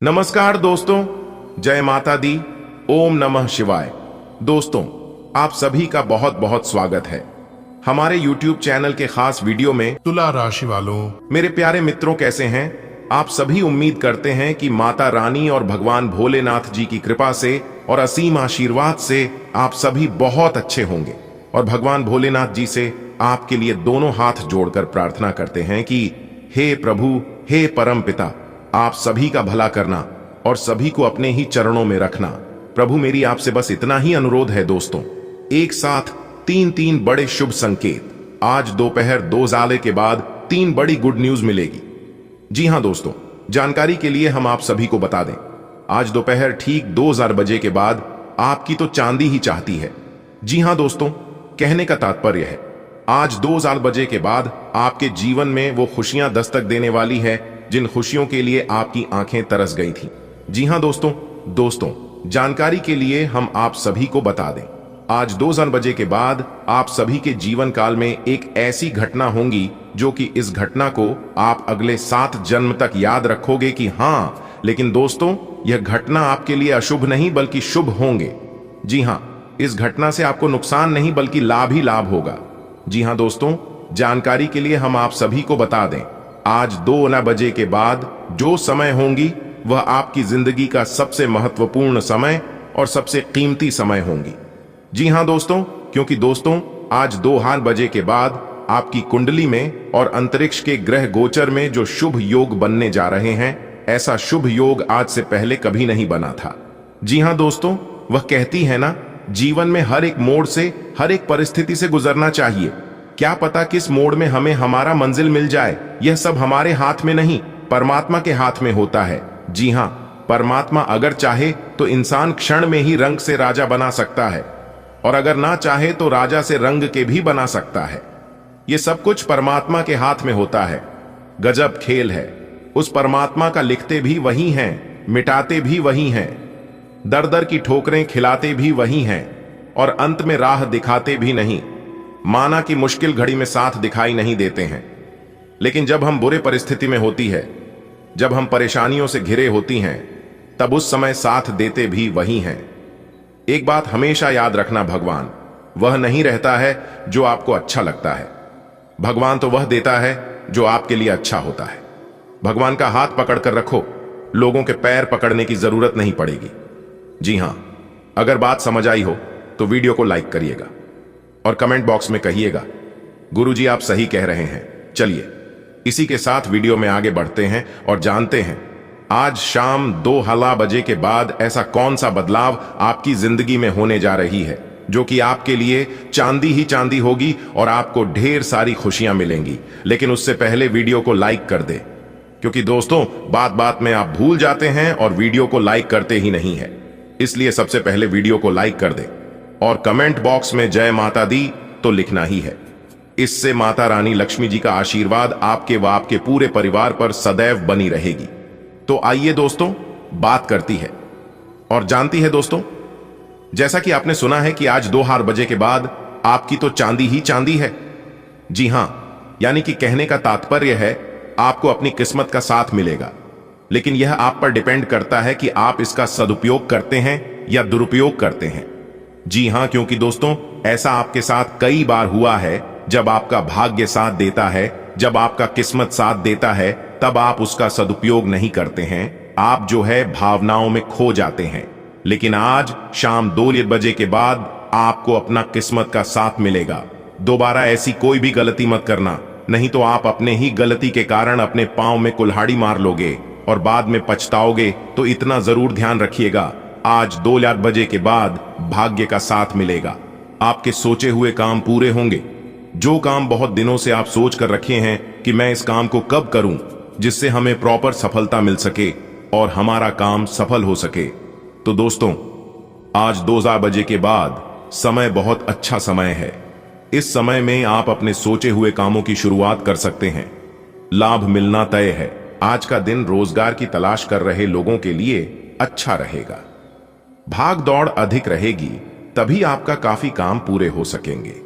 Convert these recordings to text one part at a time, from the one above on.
नमस्कार दोस्तों, जय माता दी, ओम नमः शिवाय। दोस्तों, आप सभी का बहुत बहुत स्वागत है हमारे YouTube चैनल के खास वीडियो में। तुला राशि वालों, मेरे प्यारे मित्रों, कैसे हैं आप सभी? उम्मीद करते हैं कि माता रानी और भगवान भोलेनाथ जी की कृपा से और असीम आशीर्वाद से आप सभी बहुत अच्छे होंगे। और भगवान भोलेनाथ जी से आपके लिए दोनों हाथ जोड़कर प्रार्थना करते हैं कि हे प्रभु, हे परम पिता, आप सभी का भला करना और सभी को अपने ही चरणों में रखना। प्रभु, मेरी आपसे बस इतना ही अनुरोध है दोस्तों। एक साथ तीन बड़े शुभ संकेत। आज दोपहर 2 साल के बाद 3 बड़ी गुड न्यूज मिलेगी। जी हां दोस्तों, जानकारी के लिए हम आप सभी को बता दें, आज दोपहर ठीक 2000 बजे के बाद आपकी तो चांदी ही चाहती है। जी हां दोस्तों, कहने का तात्पर्य है आज 2000 बजे के बाद आपके जीवन में वो खुशियां दस्तक देने वाली है जिन खुशियों के लिए आपकी आंखें तरस गई थी। जी हां दोस्तों, जानकारी के लिए हम आप सभी को बता दें, आज 2000 बजे के बाद आप सभी के जीवन काल में एक ऐसी घटना होगी जो कि इस घटना को आप अगले 7 जन्म तक याद रखोगे कि हां, लेकिन दोस्तों यह घटना आपके लिए अशुभ नहीं बल्कि शुभ होंगे। जी हां, इस घटना से आपको नुकसान नहीं बल्कि लाभ ही लाभ होगा। जी हां दोस्तों, जानकारी के लिए हम आप सभी को बता दें, आज 2 बजे के बाद जो समय होंगी वह आपकी जिंदगी का सबसे महत्वपूर्ण समय और सबसे कीमती समय होंगी। जी हां दोस्तों, क्योंकि दोस्तों आज 2 बजे के बाद आपकी कुंडली में और अंतरिक्ष के ग्रह गोचर में जो शुभ योग बनने जा रहे हैं, ऐसा शुभ योग आज से पहले कभी नहीं बना था। जी हां दोस्तों, वह कहती है ना, जीवन में हर एक मोड़ से, हर एक परिस्थिति से गुजरना चाहिए। क्या पता किस मोड़ में हमें हमारा मंजिल मिल जाए। यह सब हमारे हाथ में नहीं, परमात्मा के हाथ में होता है। जी हां, परमात्मा अगर चाहे तो इंसान क्षण में ही रंग से राजा बना सकता है, और अगर ना चाहे तो राजा से रंग के भी बना सकता है। यह सब कुछ परमात्मा के हाथ में होता है। गजब खेल है। उस परमात्मा का लिखते भी वही हैं, मिटाते भी वही हैं, दर दर की ठोकरें खिलाते भी वही हैं, और अंत में राह दिखाते भी नहीं। माना कि मुश्किल घड़ी में साथ दिखाई नहीं देते हैं, लेकिन जब हम बुरे परिस्थिति में होती है, जब हम परेशानियों से घिरे होती हैं, तब उस समय साथ देते भी वही हैं। एक बात हमेशा याद रखना, भगवान वह नहीं रहता है जो आपको अच्छा लगता है। भगवान तो वह देता है जो आपके लिए अच्छा होता है। भगवान का हाथ पकड़कर रखो, लोगों के पैर पकड़ने की जरूरत नहीं पड़ेगी। जी हां, अगर बात समझ आई हो तो वीडियो को लाइक करिएगा और कमेंट बॉक्स में कहिएगा, गुरुजी आप सही कह रहे हैं। चलिए इसी के साथ वीडियो में आगे बढ़ते हैं और जानते हैं आज शाम 2 बजे के बाद ऐसा कौन सा बदलाव आपकी जिंदगी में होने जा रही है जो कि आपके लिए चांदी ही चांदी होगी और आपको ढेर सारी खुशियां मिलेंगी। लेकिन उससे पहले वीडियो को लाइक कर दे, क्योंकि दोस्तों बात बात में आप भूल जाते हैं और वीडियो को लाइक करते ही नहीं है। इसलिए सबसे पहले वीडियो को लाइक कर दे और कमेंट बॉक्स में जय माता दी तो लिखना ही है। इससे माता रानी लक्ष्मी जी का आशीर्वाद आपके व आपके पूरे परिवार पर सदैव बनी रहेगी। तो आइए दोस्तों, बात करती है और जानती है दोस्तों, जैसा कि आपने सुना है कि आज 2 बजे के बाद आपकी तो चांदी ही चांदी है। जी हां, यानी कि कहने का तात्पर्य है आपको अपनी किस्मत का साथ मिलेगा, लेकिन यह आप पर डिपेंड करता है कि आप इसका सदुपयोग करते हैं या दुरुपयोग करते हैं। जी हां, क्योंकि दोस्तों ऐसा आपके साथ कई बार हुआ है। जब आपका भाग्य साथ देता है, जब आपका किस्मत साथ देता है, तब आप उसका सदुपयोग नहीं करते हैं। आप जो है भावनाओं में खो जाते हैं। लेकिन आज शाम 2 बजे के बाद आपको अपना किस्मत का साथ मिलेगा। दोबारा ऐसी कोई भी गलती मत करना, नहीं तो आप अपने ही गलती के कारण अपने पांव में कुल्हाड़ी मार लोगे और बाद में पछताओगे। तो इतना जरूर ध्यान रखिएगा, आज 2 बजे के बाद भाग्य का साथ मिलेगा। आपके सोचे हुए काम पूरे होंगे। जो काम बहुत दिनों से आप सोच कर रखे हैं कि मैं इस काम को कब करूं जिससे हमें प्रॉपर सफलता मिल सके और हमारा काम सफल हो सके, तो दोस्तों आज 2 बजे के बाद समय बहुत अच्छा समय है। इस समय में आप अपने सोचे हुए कामों की शुरुआत कर सकते हैं। लाभ मिलना तय है। आज का दिन रोजगार की तलाश कर रहे लोगों के लिए अच्छा रहेगा। भाग दौड़ अधिक रहेगी, तभी आपका काफी काम पूरे हो सकेंगे।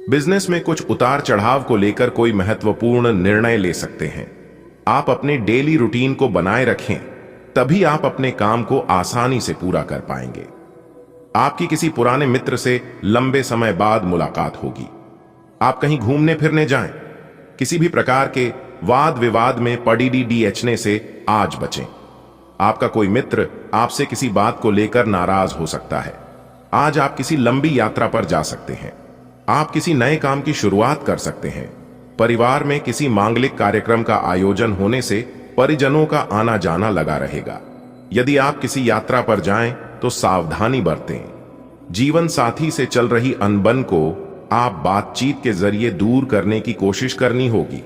बिजनेस में कुछ उतार चढ़ाव को लेकर कोई महत्वपूर्ण निर्णय ले सकते हैं। आप अपने डेली रूटीन को बनाए रखें। तभी आप अपने काम को आसानी से पूरा कर पाएंगे। आपकी किसी पुराने मित्र से लंबे समय बाद मुलाकात होगी। आप कहीं घूमने फिरने जाएं। किसी भी प्रकार के वाद विवाद में पड़ीडीडीएचने से आज बचें। आपका कोई मित्र आपसे किसी बात को लेकर नाराज हो सकता है। आज आप किसी लंबी यात्रा पर जा सकते हैं। आप किसी नए काम की शुरुआत कर सकते हैं। परिवार में किसी मांगलिक कार्यक्रम का आयोजन होने से परिजनों का आना जाना लगा रहेगा। यदि आप किसी यात्रा पर जाएं तो सावधानी बरतें। जीवन साथी से चल रही अनबन को आप बातचीत के जरिए दूर करने की कोशिश करनी होगी।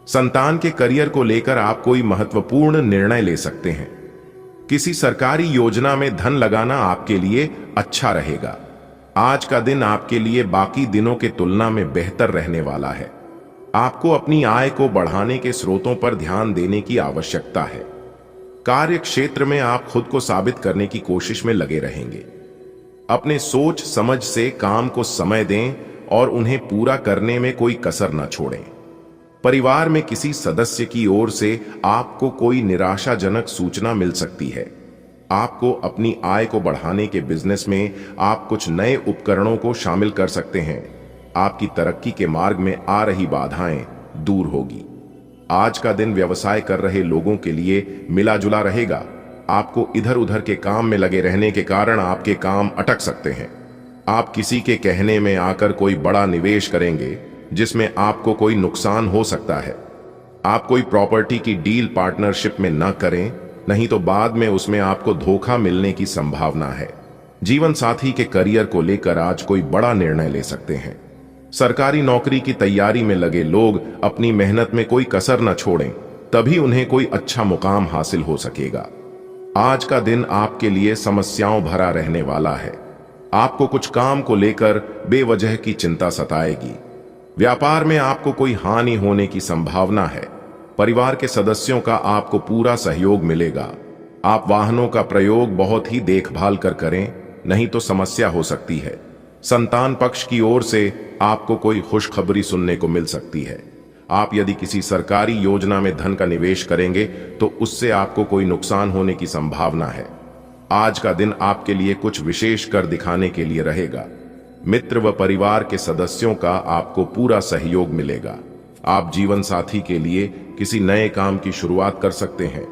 संतान के करियर को लेकर आप कोई महत्वपूर्ण निर्णय ले सकते हैं। किसी सरकारी योजना में धन लगाना आपके लिए अच्छा रहेगा। आज का दिन आपके लिए बाकी दिनों के तुलना में बेहतर रहने वाला है। आपको अपनी आय को बढ़ाने के स्रोतों पर ध्यान देने की आवश्यकता है। कार्य क्षेत्र में आप खुद को साबित करने की कोशिश में लगे रहेंगे। अपने सोच समझ से काम को समय दें और उन्हें पूरा करने में कोई कसर न छोड़ें। परिवार में किसी सदस्य की ओर से आपको कोई निराशाजनक सूचना मिल सकती है। आपको अपनी आय को बढ़ाने के बिजनेस में आप कुछ नए उपकरणों को शामिल कर सकते हैं। आपकी तरक्की के मार्ग में आ रही बाधाएं दूर होगी। आज का दिन व्यवसाय कर रहे लोगों के लिए मिला जुला रहेगा। आपको इधर उधर के काम में लगे रहने के कारण आपके काम अटक सकते हैं। आप किसी के कहने में आकर कोई बड़ा निवेश करेंगे जिसमें आपको कोई नुकसान हो सकता है। आप कोई प्रॉपर्टी की डील पार्टनरशिप में न करें, नहीं तो बाद में उसमें आपको धोखा मिलने की संभावना है। जीवन साथी के करियर को लेकर आज कोई बड़ा निर्णय ले सकते हैं। सरकारी नौकरी की तैयारी में लगे लोग अपनी मेहनत में कोई कसर न छोड़ें, तभी उन्हें कोई अच्छा मुकाम हासिल हो सकेगा। आज का दिन आपके लिए समस्याओं भरा रहने वाला है। आपको कुछ काम को लेकर बेवजह की चिंता सताएगी। व्यापार में आपको कोई हानि होने की संभावना है। परिवार के सदस्यों का आपको पूरा सहयोग मिलेगा। आप वाहनों का प्रयोग बहुत ही देखभाल कर करें, नहीं तो समस्या हो सकती है। संतान पक्ष की ओर से आपको कोई खुशखबरी सुनने को मिल सकती है। आप यदि किसी सरकारी योजना में धन का निवेश करेंगे तो उससे आपको कोई नुकसान होने की संभावना है। आज का दिन आपके लिए कुछ विशेष कर दिखाने के लिए रहेगा। मित्र व परिवार के सदस्यों का आपको पूरा सहयोग मिलेगा। आप जीवन साथी के लिए किसी नए काम की शुरुआत कर सकते हैं।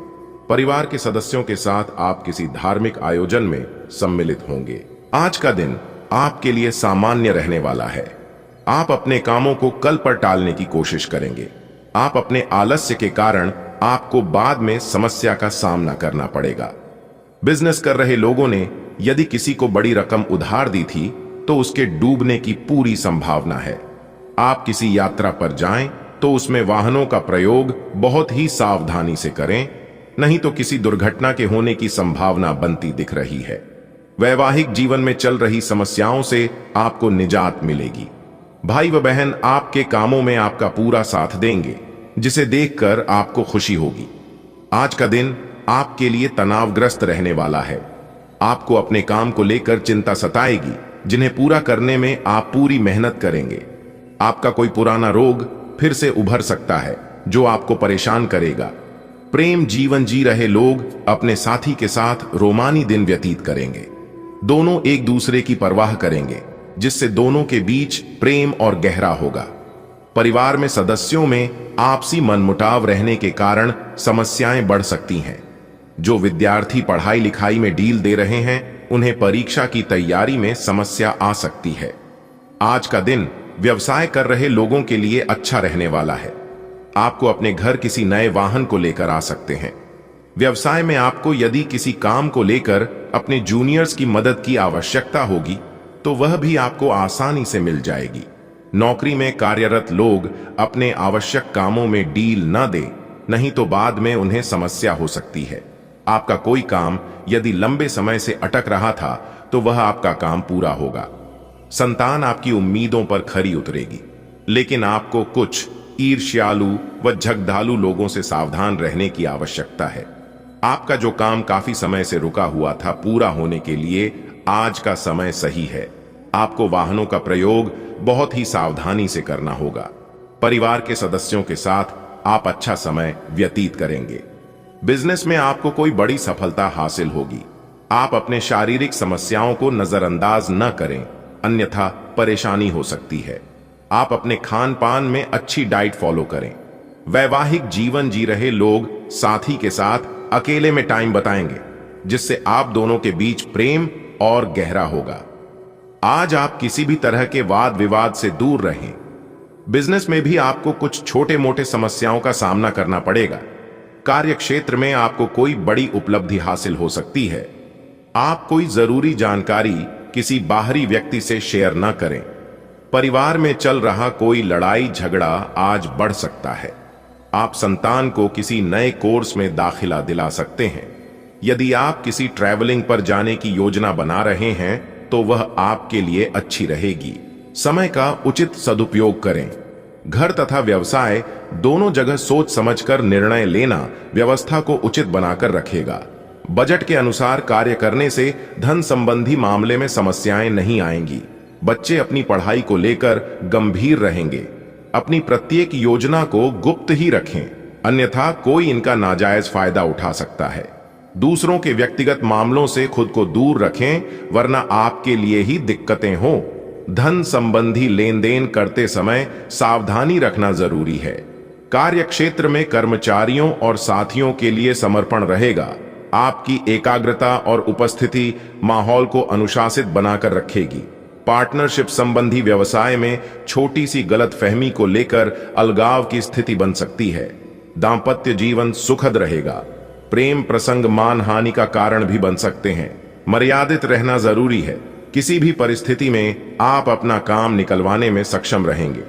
परिवार के सदस्यों के साथ आप किसी धार्मिक आयोजन में सम्मिलित होंगे। आज का दिन आपके लिए सामान्य रहने वाला है। आप अपने कामों को कल पर टालने की कोशिश करेंगे। आप अपने आलस्य के कारण आपको बाद में समस्या का सामना करना पड़ेगा। बिजनेस कर रहे लोगों ने यदि किसी को बड़ी रकम उधार दी थी तो उसके डूबने की पूरी संभावना है। आप किसी यात्रा पर जाएं तो उसमें वाहनों का प्रयोग बहुत ही सावधानी से करें, नहीं तो किसी दुर्घटना के होने की संभावना बनती दिख रही है। वैवाहिक जीवन में चल रही समस्याओं से आपको निजात मिलेगी। भाई व बहन आपके कामों में आपका पूरा साथ देंगे, जिसे देखकर आपको खुशी होगी। आज का दिन आपके लिए तनावग्रस्त रहने वाला है। आपको अपने काम को लेकर चिंता सताएगी, जिन्हें पूरा करने में आप पूरी मेहनत करेंगे। आपका कोई पुराना रोग फिर से उभर सकता है जो आपको परेशान करेगा। प्रेम जीवन जी रहे लोग अपने साथी के साथ रोमानी दिन व्यतीत करेंगे। दोनों एक दूसरे की परवाह करेंगे, जिससे दोनों के बीच प्रेम और गहरा होगा। परिवार में सदस्यों में आपसी मनमुटाव रहने के कारण समस्याएं बढ़ सकती हैं। जो विद्यार्थी पढ़ाई लिखाई में ढील दे रहे हैं, उन्हें परीक्षा की तैयारी में समस्या आ सकती है। आज का दिन व्यवसाय कर रहे लोगों के लिए अच्छा रहने वाला है। आपको अपने घर किसी नए वाहन को लेकर आ सकते हैं। व्यवसाय में आपको यदि किसी काम को लेकर अपने जूनियर्स की मदद की आवश्यकता होगी तो वह भी आपको आसानी से मिल जाएगी। नौकरी में कार्यरत लोग अपने आवश्यक कामों में डील न दें, नहीं तो बाद में उन्हें समस्या हो सकती है। आपका कोई काम यदि लंबे समय से अटक रहा था तो वह आपका काम पूरा होगा। संतान आपकी उम्मीदों पर खरी उतरेगी, लेकिन आपको कुछ ईर्ष्यालु व झगड़ालू लोगों से सावधान रहने की आवश्यकता है। आपका जो काम काफी समय से रुका हुआ था, पूरा होने के लिए आज का समय सही है। आपको वाहनों का प्रयोग बहुत ही सावधानी से करना होगा। परिवार के सदस्यों के साथ आप अच्छा समय व्यतीत करेंगे। बिजनेस में आपको कोई बड़ी सफलता हासिल होगी। आप अपने शारीरिक समस्याओं को नजरअंदाज न करें, अन्यथा परेशानी हो सकती है। आप अपने खान पान में अच्छी डाइट फॉलो करें। वैवाहिक जीवन जी रहे लोग साथी के साथ अकेले में टाइम बताएंगे, जिससे आप दोनों के बीच प्रेम और गहरा होगा। आज आप किसी भी तरह के वाद विवाद से दूर रहें। बिजनेस में भी आपको कुछ छोटे मोटे समस्याओं का सामना करना पड़ेगा। कार्य क्षेत्र में आपको कोई बड़ी उपलब्धि हासिल हो सकती है। आप कोई जरूरी जानकारी किसी बाहरी व्यक्ति से शेयर न करें। परिवार में चल रहा कोई लड़ाई झगड़ा आज बढ़ सकता है। आप संतान को किसी नए कोर्स में दाखिला दिला सकते हैं। यदि आप किसी ट्रैवलिंग पर जाने की योजना बना रहे हैं तो वह आपके लिए अच्छी रहेगी। समय का उचित सदुपयोग करें। घर तथा व्यवसाय दोनों जगह सोच समझकर निर्णय लेना व्यवस्था को उचित बनाकर रखेगा। बजट के अनुसार कार्य करने से धन संबंधी मामले में समस्याएं नहीं आएंगी। बच्चे अपनी पढ़ाई को लेकर गंभीर रहेंगे। अपनी प्रत्येक योजना को गुप्त ही रखें, अन्यथा कोई इनका नाजायज फायदा उठा सकता है। दूसरों के व्यक्तिगत मामलों से खुद को दूर रखें, वरना आपके लिए ही दिक्कतें हों। धन संबंधी लेन देन करते समय सावधानी रखना जरूरी है। कार्य क्षेत्र में कर्मचारियों और साथियों के लिए समर्पण रहेगा। आपकी एकाग्रता और उपस्थिति माहौल को अनुशासित बनाकर रखेगी। पार्टनरशिप संबंधी व्यवसाय में छोटी सी गलतफहमी को लेकर अलगाव की स्थिति बन सकती है। दांपत्य जीवन सुखद रहेगा। प्रेम प्रसंग मानहानि का कारण भी बन सकते हैं। मर्यादित रहना जरूरी है। किसी भी परिस्थिति में आप अपना काम निकलवाने में सक्षम रहेंगे।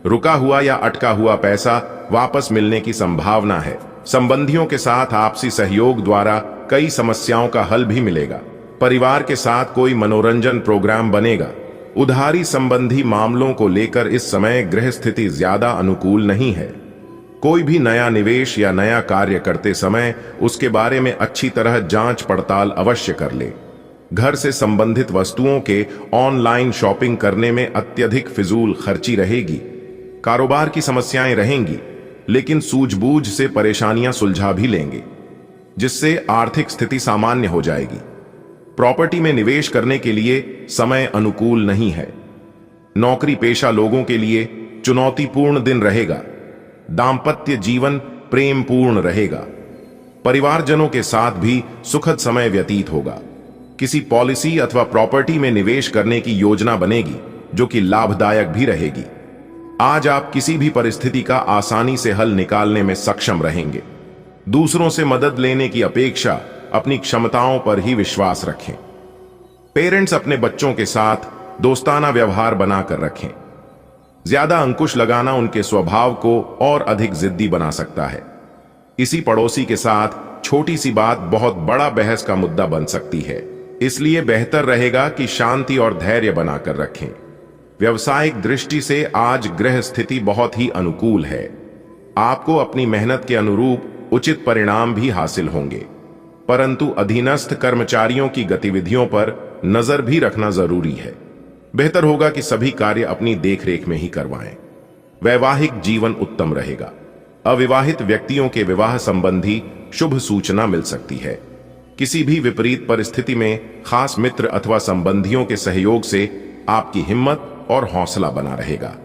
रुका हुआ या अटका हुआ पैसा वापस मिलने की संभावना है। संबंधियों के साथ आपसी सहयोग द्वारा कई समस्याओं का हल भी मिलेगा। परिवार के साथ कोई मनोरंजन प्रोग्राम बनेगा। उधारी संबंधी मामलों को लेकर इस समय गृह स्थिति ज्यादा अनुकूल नहीं है। कोई भी नया निवेश या नया कार्य करते समय उसके बारे में अच्छी तरह जांच पड़ताल अवश्य कर ले। घर से संबंधित वस्तुओं के ऑनलाइन शॉपिंग करने में अत्यधिक फिजूल खर्ची रहेगी। कारोबार की समस्याएं रहेंगी, लेकिन सूझबूझ से परेशानियां सुलझा भी लेंगे, जिससे आर्थिक स्थिति सामान्य हो जाएगी। प्रॉपर्टी में निवेश करने के लिए समय अनुकूल नहीं है। नौकरी पेशा लोगों के लिए चुनौतीपूर्ण दिन रहेगा। दांपत्य जीवन प्रेमपूर्ण रहेगा। परिवारजनों के साथ भी सुखद समय व्यतीत होगा। किसी पॉलिसी अथवा प्रॉपर्टी में निवेश करने की योजना बनेगी, जो कि लाभदायक भी रहेगी। आज आप किसी भी परिस्थिति का आसानी से हल निकालने में सक्षम रहेंगे। दूसरों से मदद लेने की अपेक्षा अपनी क्षमताओं पर ही विश्वास रखें। पेरेंट्स अपने बच्चों के साथ दोस्ताना व्यवहार बनाकर रखें। ज्यादा अंकुश लगाना उनके स्वभाव को और अधिक जिद्दी बना सकता है। इसी पड़ोसी के साथ छोटी सी बात बहुत बड़ा बहस का मुद्दा बन सकती है। इसलिए बेहतर रहेगा कि शांति और धैर्य बनाकर रखें। व्यवसायिक दृष्टि से आज ग्रह स्थिति बहुत ही अनुकूल है। आपको अपनी मेहनत के अनुरूप उचित परिणाम भी हासिल होंगे, परंतु अधीनस्थ कर्मचारियों की गतिविधियों पर नजर भी रखना जरूरी है। बेहतर होगा कि सभी कार्य अपनी देखरेख में ही करवाएं। वैवाहिक जीवन उत्तम रहेगा। अविवाहित व्यक्तियों के विवाह संबंधी शुभ सूचना मिल सकती है। किसी भी विपरीत परिस्थिति में खास मित्र अथवा संबंधियों के सहयोग से आपकी हिम्मत और हौसला बना रहेगा।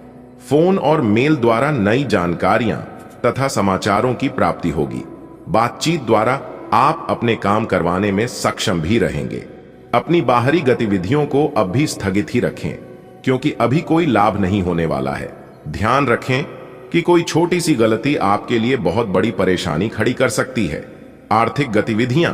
फोन और मेल द्वारा नई जानकारियां तथा समाचारों की प्राप्ति होगी। बातचीत द्वारा आप अपने काम करवाने में सक्षम भी रहेंगे। अपनी बाहरी गतिविधियों को अब भी स्थगित ही रखें, क्योंकि अभी कोई लाभ नहीं होने वाला है। ध्यान रखें कि कोई छोटी सी गलती आपके लिए बहुत बड़ी परेशानी खड़ी कर सकती है। आर्थिक गतिविधियां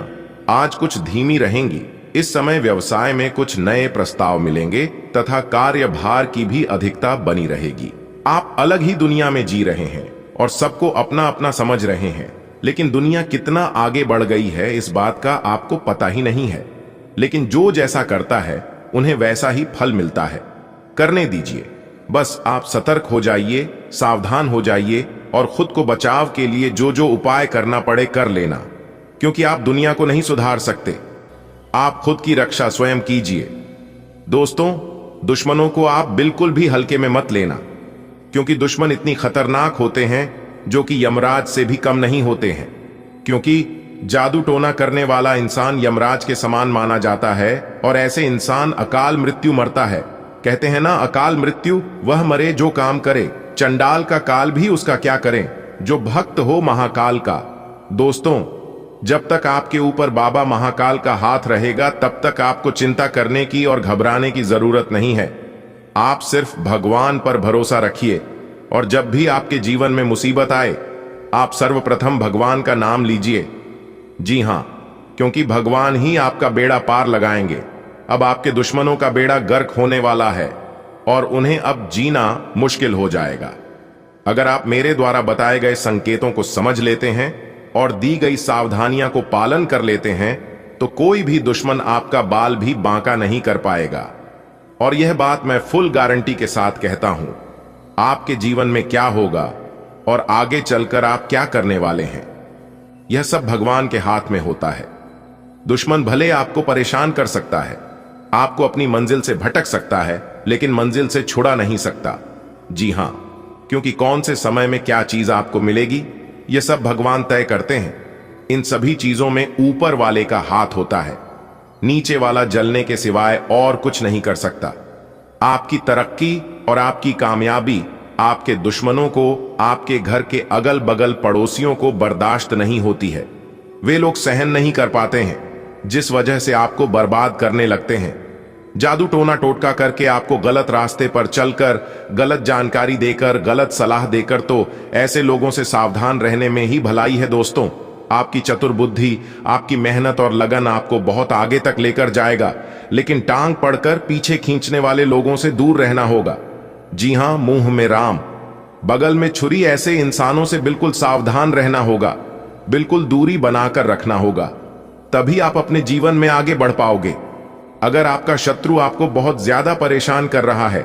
आज कुछ धीमी रहेंगी। इस समय व्यवसाय में कुछ नए प्रस्ताव मिलेंगे तथा कार्यभार की भी अधिकता बनी रहेगी। आप अलग ही दुनिया में जी रहे हैं और सबको अपना अपना समझ रहे हैं, लेकिन दुनिया कितना आगे बढ़ गई है इस बात का आपको पता ही नहीं है। लेकिन जो जैसा करता है उन्हें वैसा ही फल मिलता है। करने दीजिए। बस आप सतर्क हो जाइए, सावधान हो जाइए और खुद को बचाव के लिए जो जो उपाय करना पड़े कर लेना, क्योंकि आप दुनिया को नहीं सुधार सकते। आप खुद की रक्षा स्वयं कीजिए। दोस्तों, दुश्मनों को आप बिल्कुल भी हल्के में मत लेना, क्योंकि दुश्मन इतनी खतरनाक होते हैं जो कि यमराज से भी कम नहीं होते हैं, क्योंकि जादू टोना करने वाला इंसान यमराज के समान माना जाता है और ऐसे इंसान अकाल मृत्यु मरता है। कहते हैं ना, अकाल मृत्यु वह मरे जो काम करे, चंडाल का काल भी उसका क्या करे, जो भक्त हो महाकाल का। दोस्तों, जब तक आपके ऊपर बाबा महाकाल का हाथ रहेगा तब तक आपको चिंता करने की और घबराने की जरूरत नहीं है। आप सिर्फ भगवान पर भरोसा रखिए और जब भी आपके जीवन में मुसीबत आए आप सर्वप्रथम भगवान का नाम लीजिए। जी हां, क्योंकि भगवान ही आपका बेड़ा पार लगाएंगे। अब आपके दुश्मनों का बेड़ा गर्क होने वाला है और उन्हें अब जीना मुश्किल हो जाएगा। अगर आप मेरे द्वारा बताए गए संकेतों को समझ लेते हैं और दी गई सावधानियां को पालन कर लेते हैं तो कोई भी दुश्मन आपका बाल भी बांका नहीं कर पाएगा। और यह बात मैं फुल गारंटी के साथ कहता हूं। आपके जीवन में क्या होगा और आगे चलकर आप क्या करने वाले हैं, यह सब भगवान के हाथ में होता है। दुश्मन भले आपको परेशान कर सकता है, आपको अपनी मंजिल से भटक सकता है, लेकिन मंजिल से छुड़ा नहीं सकता। जी हां, क्योंकि कौन से समय में क्या चीज आपको मिलेगी यह सब भगवान तय करते हैं। इन सभी चीजों में ऊपर वाले का हाथ होता है। नीचे वाला जलने के सिवाय और कुछ नहीं कर सकता। आपकी तरक्की और आपकी कामयाबी आपके दुश्मनों को, आपके घर के अगल बगल पड़ोसियों को बर्दाश्त नहीं होती है। वे लोग सहन नहीं कर पाते हैं, जिस वजह से आपको बर्बाद करने लगते हैं। जादू टोना टोटका करके आपको गलत रास्ते पर चलकर, गलत जानकारी देकर, गलत सलाह देकर, तो ऐसे लोगों से सावधान रहने में ही भलाई है दोस्तों। आपकी चतुर बुद्धि, आपकी मेहनत और लगन आपको बहुत आगे तक लेकर जाएगा, लेकिन टांग पड़कर पीछे खींचने वाले लोगों से दूर रहना होगा। जी हां, मुंह में राम बगल में छुरी, ऐसे इंसानों से बिल्कुल सावधान रहना होगा, बिल्कुल दूरी बनाकर रखना होगा, तभी आप अपने जीवन में आगे बढ़ पाओगे। अगर आपका शत्रु आपको बहुत ज्यादा परेशान कर रहा है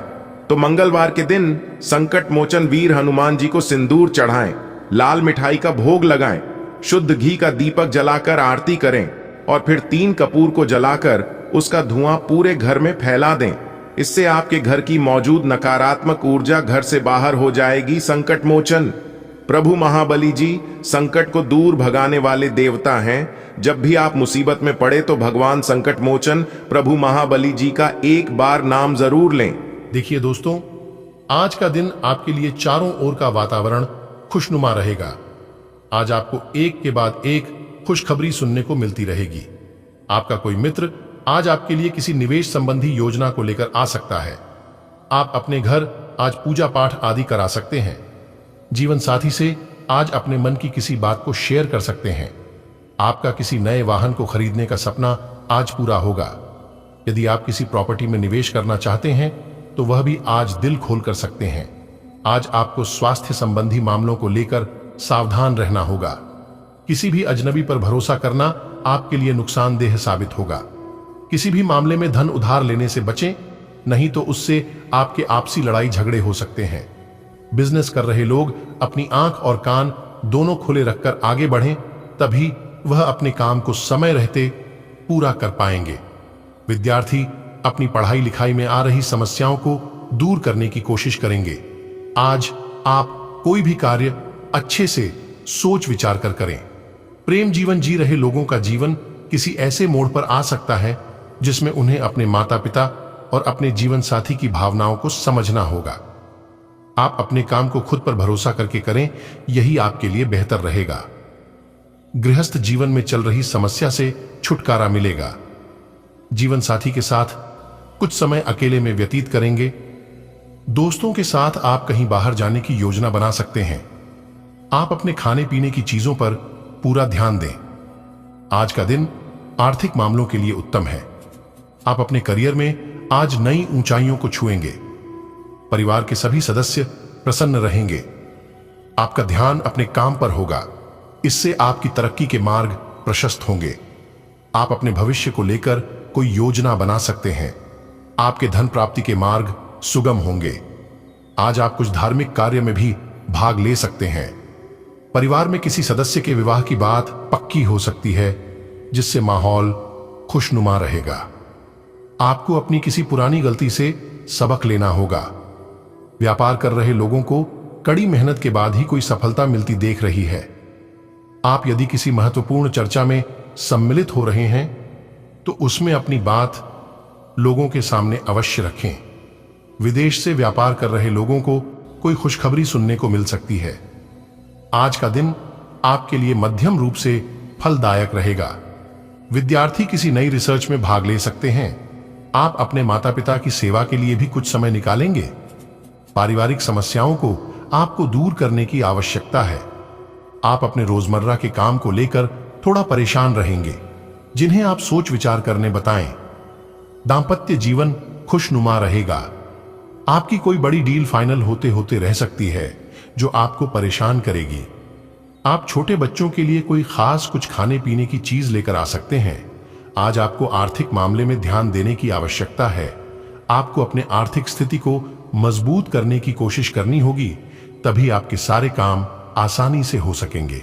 तो मंगलवार के दिन संकट मोचन वीर हनुमान जी को सिंदूर चढ़ाएं, लाल मिठाई का भोग लगाएं, शुद्ध घी का दीपक जलाकर आरती करें और फिर 3 कपूर को जलाकर उसका धुआं पूरे घर में फैला दें। इससे आपके घर की मौजूद नकारात्मक ऊर्जा घर से बाहर हो जाएगी। संकट मोचन प्रभु महाबली जी संकट को दूर भगाने वाले देवता हैं। जब भी आप मुसीबत में पड़े तो भगवान संकट मोचन प्रभु महाबली जी का एक बार नाम जरूर लें। देखिए दोस्तों, आज का दिन आपके लिए चारों ओर का वातावरण खुशनुमा रहेगा। आज आपको एक के बाद एक खुशखबरी सुनने को मिलती रहेगी। आपका कोई मित्र आज आपके लिए किसी निवेश संबंधी योजना को लेकर आ सकता है। आप अपने घर आज पूजा पाठ आदि करा सकते हैं। जीवन साथी से आज अपने मन की किसी बात को शेयर कर सकते हैं। आपका किसी नए वाहन को खरीदने का सपना आज पूरा होगा। यदि आप किसी प्रॉपर्टी में निवेश करना चाहते हैं तो वह भी आज दिल खोल कर सकते हैं। आज आपको स्वास्थ्य संबंधी मामलों को लेकर सावधान रहना होगा। किसी भी अजनबी पर भरोसा करना आपके लिए नुकसानदेह साबित होगा। किसी भी मामले में धन उधार लेने से बचें, नहीं तो उससे आपके आपसी लड़ाई झगड़े हो सकते हैं। बिजनेस कर रहे लोग अपनी आंख और कान दोनों खुले रखकर आगे बढ़ें, तभी वह अपने काम को समय रहते पूरा कर पाएंगे। विद्यार्थी अपनी पढ़ाई लिखाई में आ रही समस्याओं को दूर करने की कोशिश करेंगे। आज आप कोई भी कार्य अच्छे से सोच विचार कर करें। प्रेम जीवन जी रहे लोगों का जीवन किसी ऐसे मोड़ पर आ सकता है जिसमें उन्हें अपने माता पिता और अपने जीवन साथी की भावनाओं को समझना होगा। आप अपने काम को खुद पर भरोसा करके करें, यही आपके लिए बेहतर रहेगा। गृहस्थ जीवन में चल रही समस्या से छुटकारा मिलेगा। जीवन साथी के साथ कुछ समय अकेले में व्यतीत करेंगे। दोस्तों के साथ आप कहीं बाहर जाने की योजना बना सकते हैं। आप अपने खाने पीने की चीजों पर पूरा ध्यान दें। आज का दिन आर्थिक मामलों के लिए उत्तम है। आप अपने करियर में आज नई ऊंचाइयों को छुएंगे। परिवार के सभी सदस्य प्रसन्न रहेंगे। आपका ध्यान अपने काम पर होगा। इससे आपकी तरक्की के मार्ग प्रशस्त होंगे। आप अपने भविष्य को लेकर कोई योजना बना सकते हैं। आपके धन प्राप्ति के मार्ग सुगम होंगे। आज आप कुछ धार्मिक कार्य में भी भाग ले सकते हैं। परिवार में किसी सदस्य के विवाह की बात पक्की हो सकती है, जिससे माहौल खुशनुमा रहेगा। आपको अपनी किसी पुरानी गलती से सबक लेना होगा। व्यापार कर रहे लोगों को कड़ी मेहनत के बाद ही कोई सफलता मिलती देख रही है। आप यदि किसी महत्वपूर्ण चर्चा में सम्मिलित हो रहे हैं तो उसमें अपनी बात लोगों के सामने अवश्य रखें। विदेश से व्यापार कर रहे लोगों को कोई खुशखबरी सुनने को मिल सकती है। आज का दिन आपके लिए मध्यम रूप से फलदायक रहेगा। विद्यार्थी किसी नई रिसर्च में भाग ले सकते हैं। आप अपने माता पिता की सेवा के लिए भी कुछ समय निकालेंगे। पारिवारिक समस्याओं को आपको दूर करने की आवश्यकता है। आप अपने रोजमर्रा के काम को लेकर थोड़ा परेशान रहेंगे, जिन्हें आप सोच विचार करने बताएं। दांपत्य जीवन खुशनुमा रहेगा। आपकी कोई बड़ी डील फाइनल होते होते रह सकती है जो आपको परेशान करेगी। आप छोटे बच्चों के लिए कोई खास कुछ खाने पीने की चीज लेकर आ सकते हैं। आज आपको आर्थिक मामले में ध्यान देने की आवश्यकता है। आपको अपने आर्थिक स्थिति को मजबूत करने की कोशिश करनी होगी, तभी आपके सारे काम आसानी से हो सकेंगे।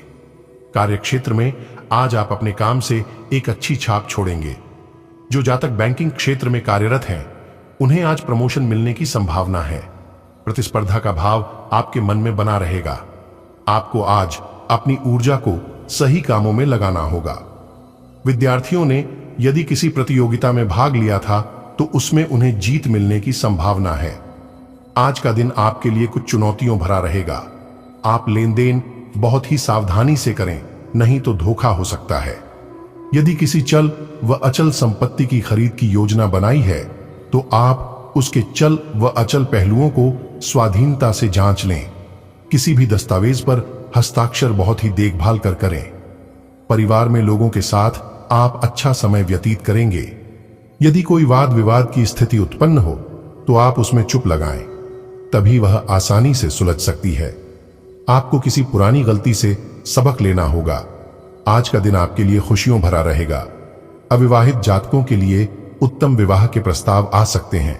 कार्यक्षेत्र में आज आप अपने काम से एक अच्छी छाप छोड़ेंगे। जो जातक बैंकिंग क्षेत्र में कार्यरत हैं, उन्हें आज प्रमोशन मिलने की संभावना है। प्रतिस्पर्धा का भाव आपके मन में बना रहेगा। आपको आज अपनी ऊर्जा को सही कामों में लगाना होगा। विद्यार्थियों ने यदि किसी प्रतियोगिता में भाग लिया था तो उसमें उन्हें जीत मिलने की संभावना है। आज का दिन आपके लिए कुछ चुनौतियों भरा रहेगा। आप लेन देन बहुत ही सावधानी से करें, नहीं तो धोखा हो सकता है। यदि किसी चल व अचल संपत्ति की खरीद की योजना बनाई है तो आप उसके चल व अचल पहलुओं को स्वाधीनता से जांच लें। किसी भी दस्तावेज पर हस्ताक्षर बहुत ही देखभाल कर करें। परिवार में लोगों के साथ आप अच्छा समय व्यतीत करेंगे। यदि कोई वाद विवाद की स्थिति उत्पन्न हो तो आप उसमें चुप लगाएं, तभी वह आसानी से सुलझ सकती है। आपको किसी पुरानी गलती से सबक लेना होगा। आज का दिन आपके लिए खुशियों भरा रहेगा। अविवाहित जातकों के लिए उत्तम विवाह के प्रस्ताव आ सकते हैं।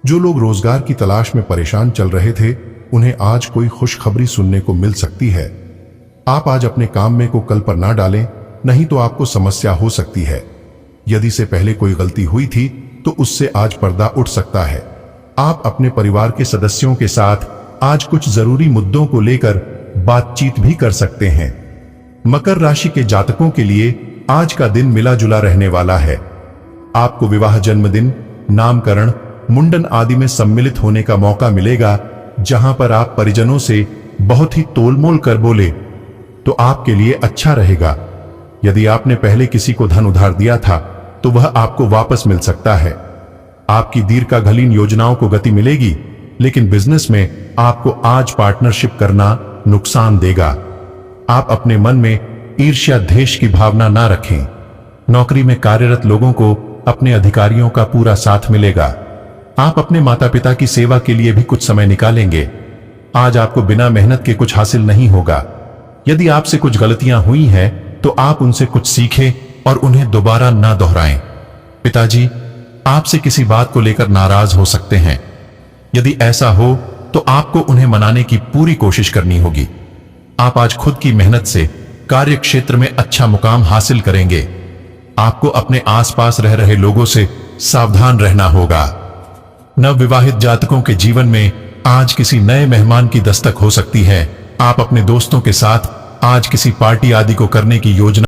जो लोग रोजगार की तलाश में परेशान चल रहे थे, उन्हें आज कोई खुशखबरी सुनने को मिल सकती है। आप आज अपने काम में को कल पर ना डालें, नहीं तो आपको समस्या हो सकती है। यदि से पहले कोई गलती हुई थी तो उससे आज पर्दा उठ सकता है। आप अपने परिवार के सदस्यों के साथ आज कुछ जरूरी मुद्दों को लेकर बातचीत भी कर सकते हैं। मकर राशि के जातकों के लिए आज का दिन मिला जुला रहने वाला है। आपको विवाह, जन्मदिन, नामकरण, मुंडन आदि में सम्मिलित होने का मौका मिलेगा, जहां पर आप परिजनों से बहुत ही तोलमोल कर बोले तो आपके लिए अच्छा रहेगा। यदि आपने पहले किसी को धन उधार दिया था तो वह आपको वापस मिल सकता है। आपकी दीर्घकालीन योजनाओं को गति मिलेगी, लेकिन बिजनेस में आपको आज पार्टनरशिप करना नुकसान देगा। आप अपने मन में ईर्ष्या द्वेष की भावना ना रखें। नौकरी में कार्यरत लोगों को अपने अधिकारियों का पूरा साथ मिलेगा। आप अपने माता पिता की सेवा के लिए भी कुछ समय निकालेंगे। आज आपको बिना मेहनत के कुछ हासिल नहीं होगा। यदि आपसे कुछ गलतियां हुई हैं तो आप उनसे कुछ सीखें और उन्हें दोबारा ना दोहराएं। पिताजी आपसे किसी बात को लेकर नाराज हो सकते हैं। यदि ऐसा हो तो आपको उन्हें मनाने की पूरी कोशिश करनी होगी। आप आज खुद की मेहनत से कार्य क्षेत्र में अच्छा मुकाम हासिल करेंगे। आपको अपने आसपास रह रहे लोगों से सावधान रहना होगा। नवविवाहित जातकों के जीवन में आज किसी नए मेहमान की दस्तक हो सकती है। आप अपने दोस्तों के साथ आज किसी पार्टी आदि को करने की योजना